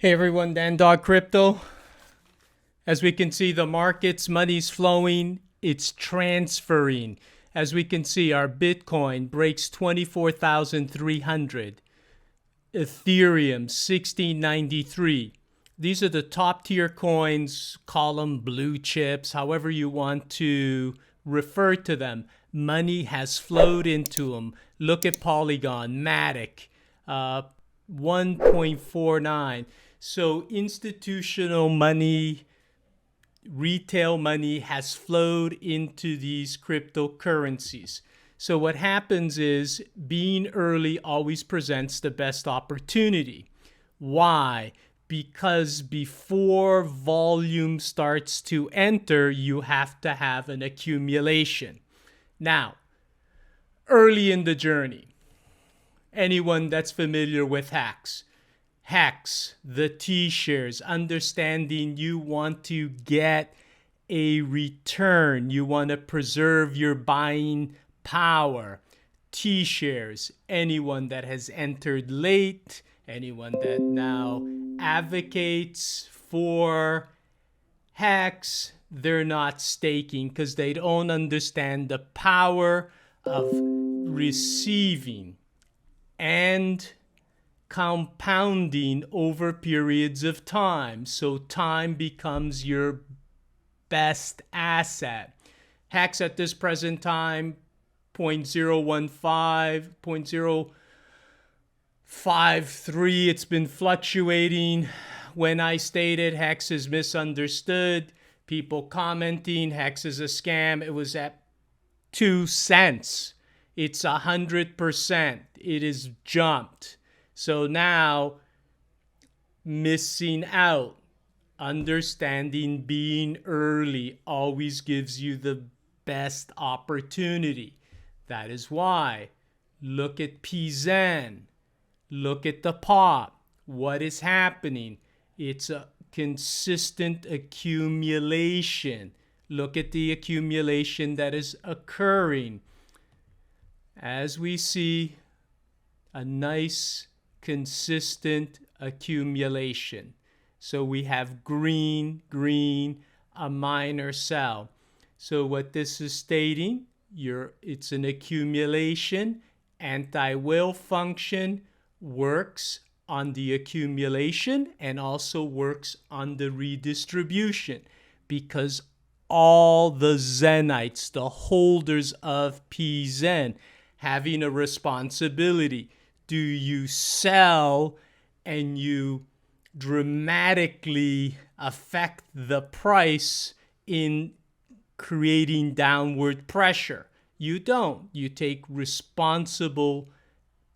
Hey everyone, Dan Dog Crypto. As we can see, the market's money's flowing, it's transferring. As we can see, our Bitcoin breaks 24,300. Ethereum 1693. These are the top tier coins, call them blue chips, however you want to refer to them. Money has flowed into them. Look at Polygon, Matic, 1.49. So institutional money, retail money has flowed into these cryptocurrencies. So what happens is being early always presents the best opportunity. Why? Because before volume starts to enter, you have to have an accumulation. Now, early in the journey, anyone that's familiar with hacks, the T-shares, understanding you want to get a return, you want to preserve your buying power. T-shares, anyone that has entered late, anyone that now advocates for hacks, they're not staking because they don't understand the power of receiving and compounding over periods of time. So time becomes your best asset. Hacks at this present time, 0.015, 0.053. It's been fluctuating. When I stated Hex is misunderstood, people commenting Hex is a scam, it was at 2 cents. It's 100%. It is jumped. So now, missing out, understanding being early always gives you the best opportunity. That is why, look at PZEN, look at the pop. What is happening? It's a consistent accumulation. Look at the accumulation that is occurring. As we see, a nice consistent accumulation. So we have green, a minor sell. So what this is stating, it's an accumulation. Anti-will function works on the accumulation and also works on the redistribution, because all the Zenites, the holders of PZEN, having a responsibility. Do you sell and you dramatically affect the price in creating downward pressure? You don't. You take responsible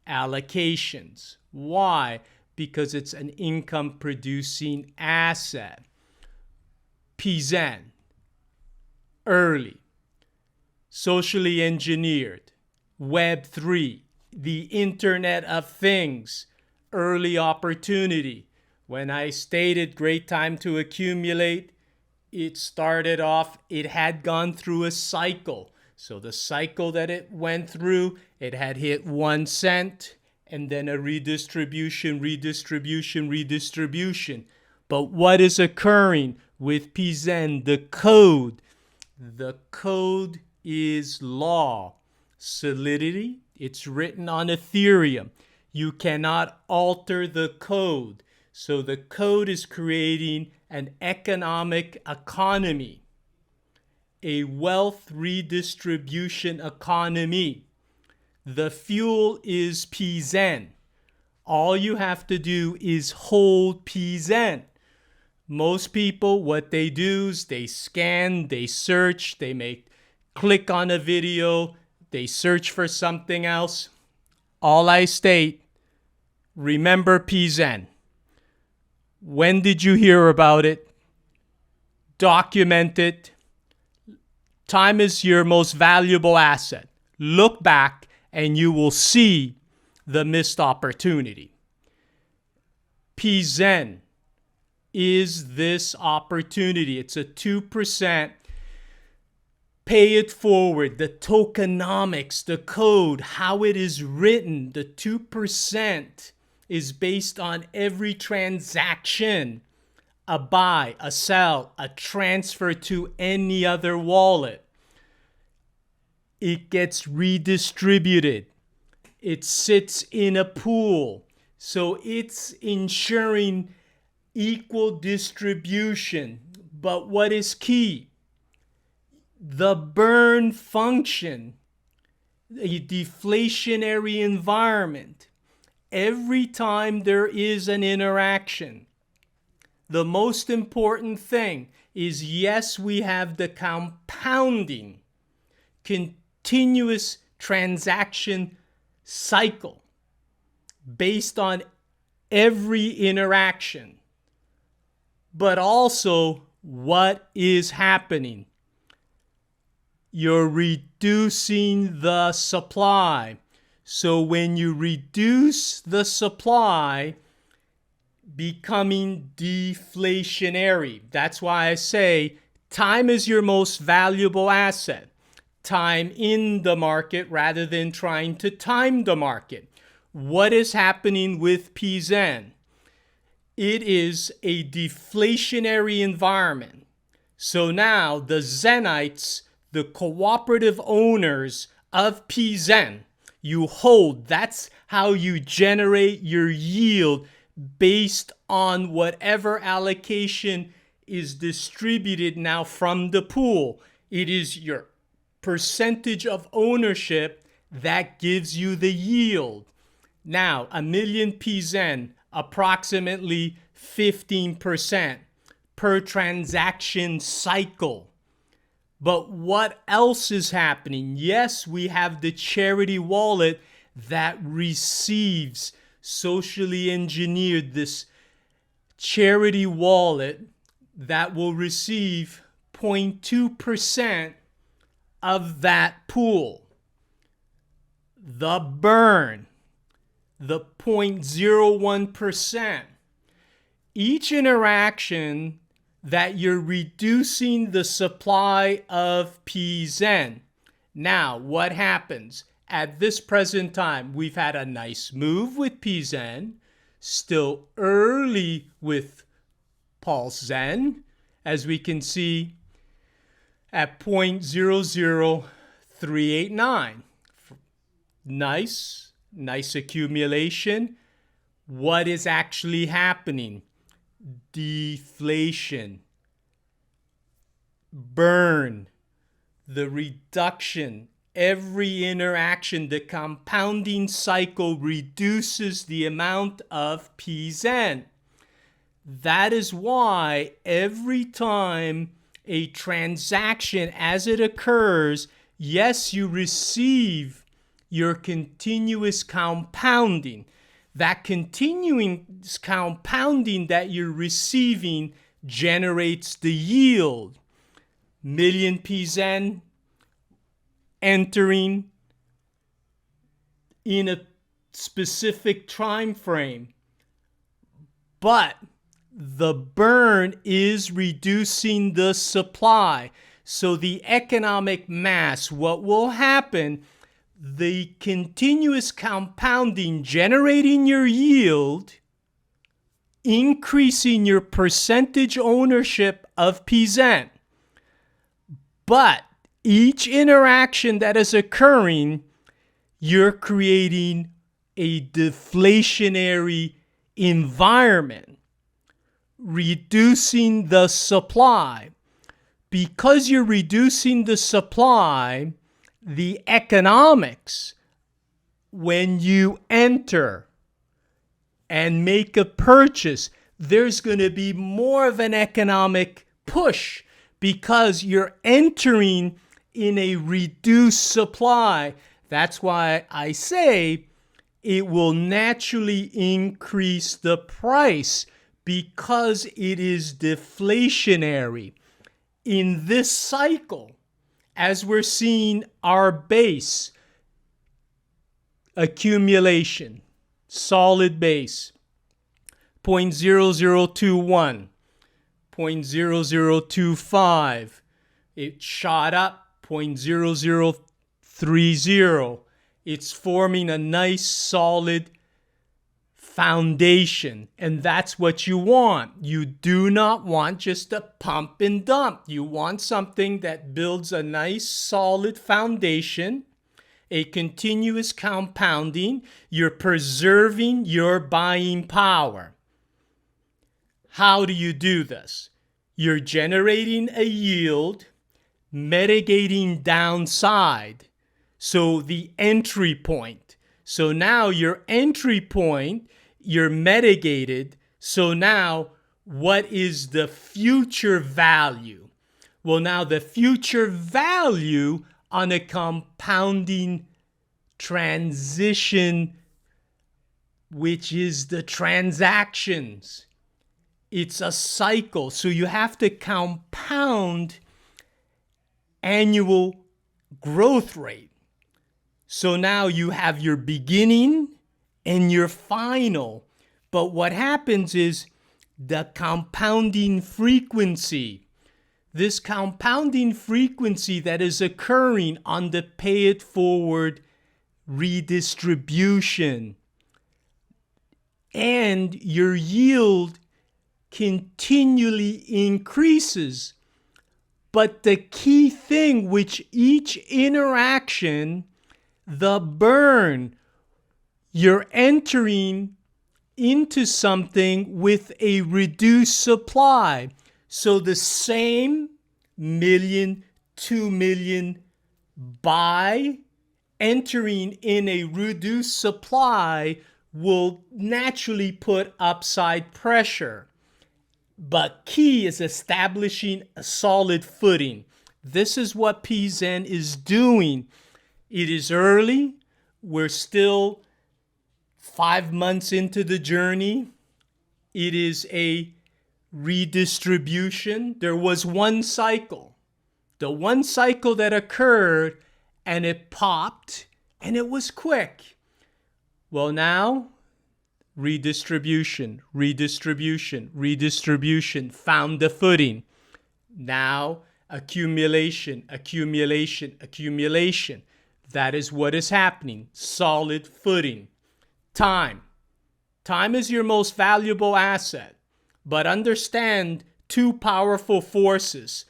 allocations. Why? Because it's an income producing asset. PZEN, early, socially engineered, Web3, the Internet of Things, early opportunity. When I stated great time to accumulate, it started off, it had gone through a cycle. So the cycle that it went through, it had hit 1 cent and then a redistribution. But what is occurring with PZEN? The code is law. Solidity, it's written on Ethereum. You cannot alter the code. So the code is creating an economic economy, a wealth redistribution economy. The fuel is PZEN. All you have to do is hold PZEN. Most people, what they do is they scan, they search, they click on a video, they search for something else. All I state, remember PZEN. When did you hear about it? Document it. Time is your most valuable asset. Look back and you will see the missed opportunity. PZEN is this opportunity. It's a 2%. Pay it forward. The tokenomics, the code, how it is written, the 2% is based on every transaction, a buy, a sell, a transfer to any other wallet. It gets redistributed. It sits in a pool. So it's ensuring equal distribution. But what is key? The burn function, a deflationary environment. Every time there is an interaction, the most important thing is, yes, we have the compounding, continuous transaction cycle based on every interaction, but also what is happening. You're reducing the supply. So when you reduce the supply, becoming deflationary. That's why I say time is your most valuable asset. Time in the market rather than trying to time the market. What is happening with PZEN? It is a deflationary environment. So now the Zenites, the cooperative owners of PZEN, you hold. That's how you generate your yield based on whatever allocation is distributed now from the pool. It is your percentage of ownership that gives you the yield. Now, a million PZEN, approximately 15% per transaction cycle. But what else is happening? Yes, we have the charity wallet that receives socially engineered, this charity wallet that will receive 0.2% of that pool. The burn, the 0.01%. Each interaction that you're reducing the supply of PZEN. Now, what happens? At this present time, we've had a nice move with PZEN, still early with PULSECHAIN, as we can see at 0.00389. Nice accumulation. What is actually happening? Deflation, burn, the reduction, every interaction, the compounding cycle reduces the amount of PZEN. That is why every time a transaction as it occurs, yes, you receive your continuous compounding. That continuing compounding that you're receiving generates the yield. Million PZEN entering in a specific time frame. But the burn is reducing the supply. So the economic mass, what will happen? The continuous compounding, generating your yield, increasing your percentage ownership of PZEN. But each interaction that is occurring, you're creating a deflationary environment, reducing the supply. Because you're reducing the supply, the economics, when you enter and make a purchase, there's going to be more of an economic push because you're entering in a reduced supply. That's why I say it will naturally increase the price because it is deflationary. In this cycle, as we're seeing our base accumulation, solid base, 0.0021, 0.0025, it shot up 0.0030. It's forming a nice solid foundation. And that's what you want. You do not want just a pump and dump. You want something that builds a nice solid foundation, a continuous compounding. You're preserving your buying power. How do you do this? You're generating a yield, mitigating downside. So the entry point. So now your entry point, you're mitigated. So now what is the future value? Well, now the future value on a compounding transition, which is the transactions. It's a cycle. So you have to compound annual growth rate. So now you have your beginning and your final. But what happens is the compounding frequency, this compounding frequency that is occurring on the pay it forward redistribution, and your yield continually increases. But the key thing, which each interaction, the burn, you're entering into something with a reduced supply. So the same million, 2 million buy entering in a reduced supply will naturally put upside pressure. But key is establishing a solid footing. This is what PZEN is doing. It is early. We're still 5 months into the journey. It is a redistribution. There was one cycle. The one cycle that occurred and it popped and it was quick. Well, now redistribution, redistribution, redistribution, found the footing. Now accumulation, accumulation, accumulation. That is what is happening. Solid footing. Time. Time is your most valuable asset. But understand two powerful forces.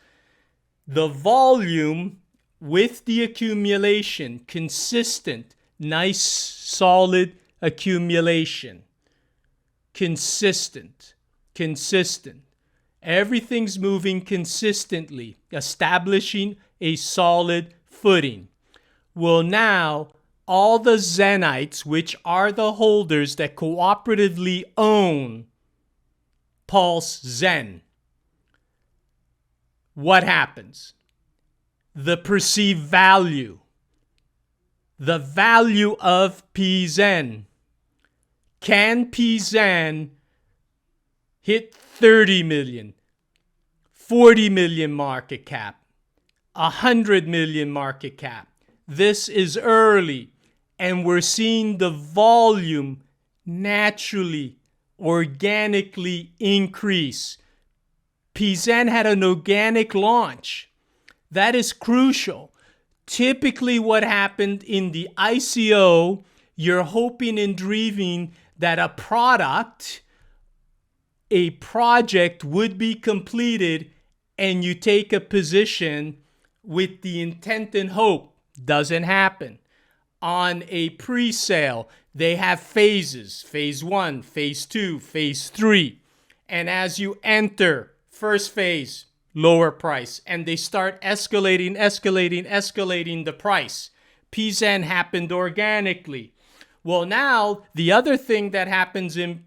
The volume with the accumulation, consistent, nice, solid accumulation. Consistent, consistent. Everything's moving consistently, establishing a solid footing. Well, now, all the Zenites, which are the holders that cooperatively own PULSECHAIN, what happens? The perceived value. The value of PZEN. Can PZEN hit 30 million, 40 million market cap, 100 million market cap? This is early, and we're seeing the volume naturally, organically increase. PZEN had an organic launch. That is crucial. Typically what happened in the ICO, you're hoping and dreaming that a project would be completed and you take a position with the intent and hope. Doesn't happen. On a pre-sale, they have phases. Phase 1, phase 2, phase 3. And as you enter first phase, lower price, and they start escalating the price. PZEN happened organically. Well, now the other thing that happens in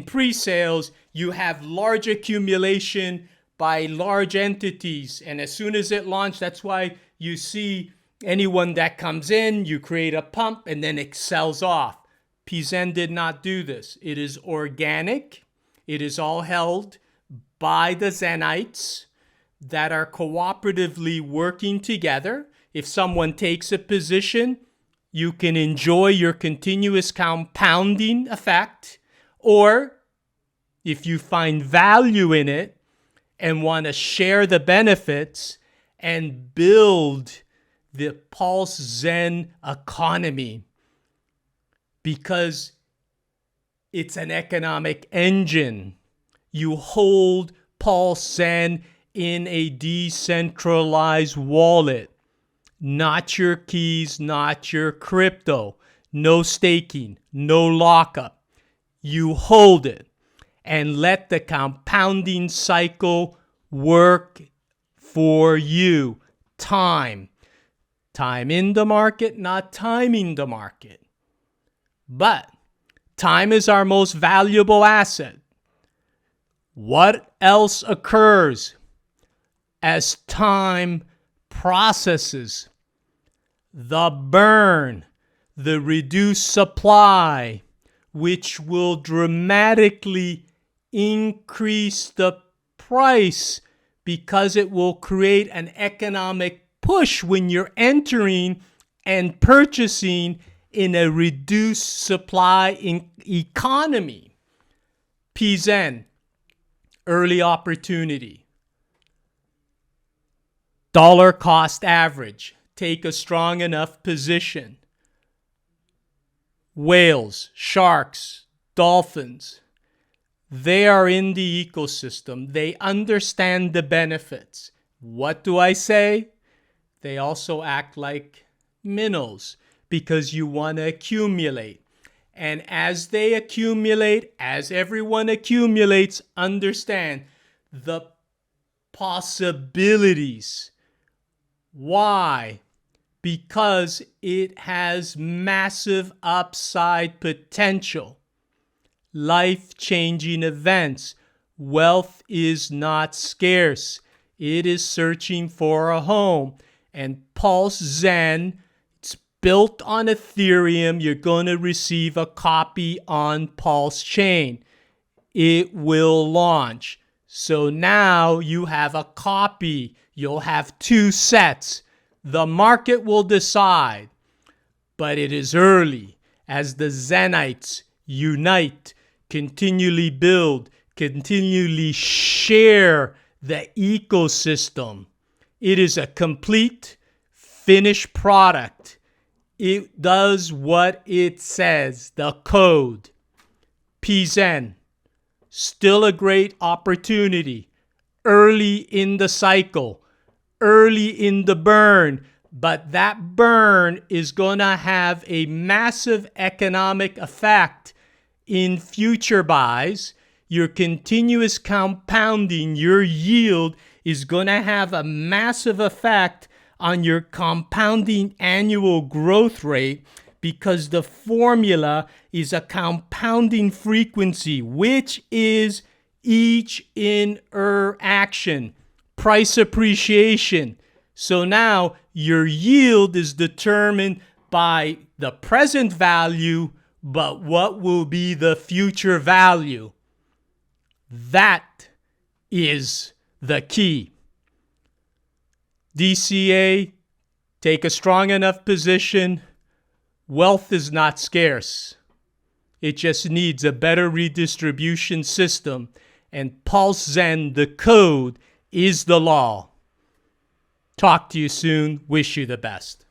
pre-sales, you have large accumulation by large entities, and as soon as it launched, that's why you see anyone that comes in, you create a pump and then it sells off. PZEN did not do this. It is organic. It is all held by the Zenites that are cooperatively working together. If someone takes a position, you can enjoy your continuous compounding effect. Or if you find value in it and want to share the benefits and build the PULSECHAIN economy. Because It's an economic engine. You hold PULSECHAIN in a decentralized wallet. Not your keys, not your crypto. No staking, no lockup. You hold it and let the compounding cycle work for you. Time in the market, not timing the market. But time is our most valuable asset. What else occurs as time processes? The burn, the reduced supply, which will dramatically increase the price because it will create an economic push when you're entering and purchasing in a reduced supply economy. PZEN, early opportunity. Dollar cost average. Take a strong enough position. Whales, sharks, dolphins, they are in the ecosystem. They understand the benefits. What do I say? They also act like minnows because you want to accumulate. And as they accumulate, as everyone accumulates, understand the possibilities. Why? Because it has massive upside potential. Life-changing events. Wealth is not scarce. It is searching for a home. And PULSECHAIN, it's built on Ethereum. You're going to receive a copy on PULSECHAIN. It will launch. So now you have a copy. You'll have 2 sets. The market will decide, but it is early as the Zenites unite, continually build, continually share the ecosystem. It is a complete, finished product. It does what it says, the code. PZEN, still a great opportunity, early in the cycle. Early in the burn, but that burn is going to have a massive economic effect in future buys. Your continuous compounding, your yield is going to have a massive effect on your compounding annual growth rate because the formula is a compounding frequency, which is each in action. Price appreciation. So now your yield is determined by the present value, but what will be the future value? That is the key. DCA, take a strong enough position. Wealth is not scarce. It just needs a better redistribution system. And PULSECHAIN, the code, is the law. Talk to you soon. Wish you the best.